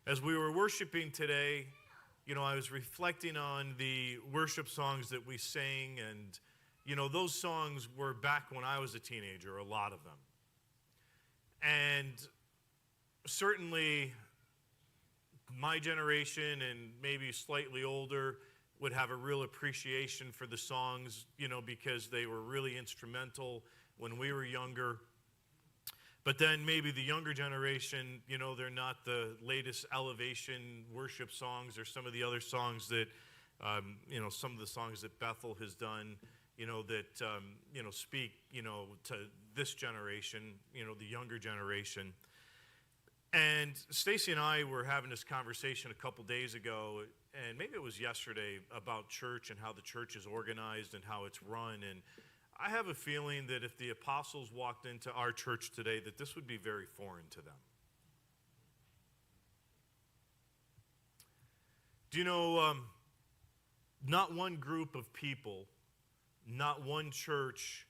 As we were worshiping today, I was reflecting on the worship songs that we sang, and, those songs were back when I was a teenager, a lot of them. And certainly, my generation and maybe slightly older would have a real appreciation for the songs, because they were really instrumental when we were younger. But then maybe the younger generation, they're not the latest elevation worship songs or some of the other songs that, some of the songs that Bethel has done, that, speak, to this generation, the younger generation. And Stacy and I were having this conversation a couple days ago, and maybe it was yesterday, about church and how the church is organized and how it's run. And I have a feeling that if the apostles walked into our church today, that this would be very foreign to them. Do you know, not one group of people, not one church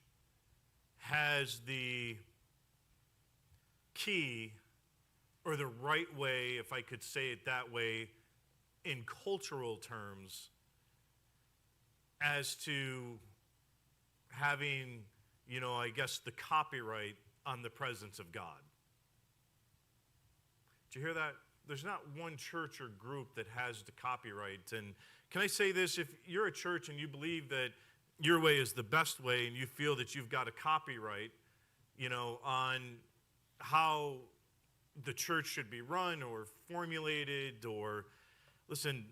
has the key or the right way, if I could say it that way, in cultural terms, as to having, the copyright on the presence of God. Did you hear that? There's not one church or group that has the copyright. And can I say this? If you're a church and you believe that your way is the best way and you feel that you've got a copyright, on how the church should be run or formulated, or, listen,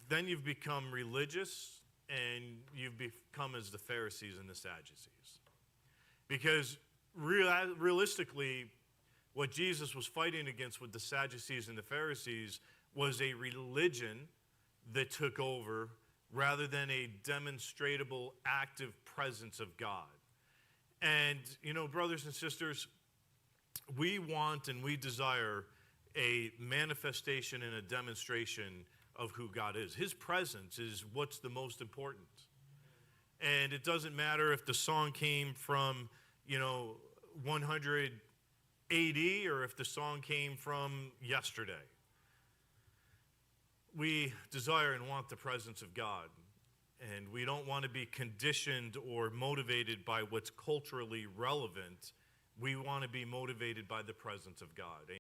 then you've become religious and you've become as the Pharisees and the Sadducees. Because realistically, what Jesus was fighting against with the Sadducees and the Pharisees was a religion that took over rather than a demonstrable, active presence of God. And, brothers and sisters, we want and we desire a manifestation and a demonstration of who God is. His presence is what's the most important. And it doesn't matter if the song came from, 100 AD or if the song came from yesterday. We desire and want the presence of God. And we don't want to be conditioned or motivated by what's culturally relevant. We want to be motivated by the presence of God.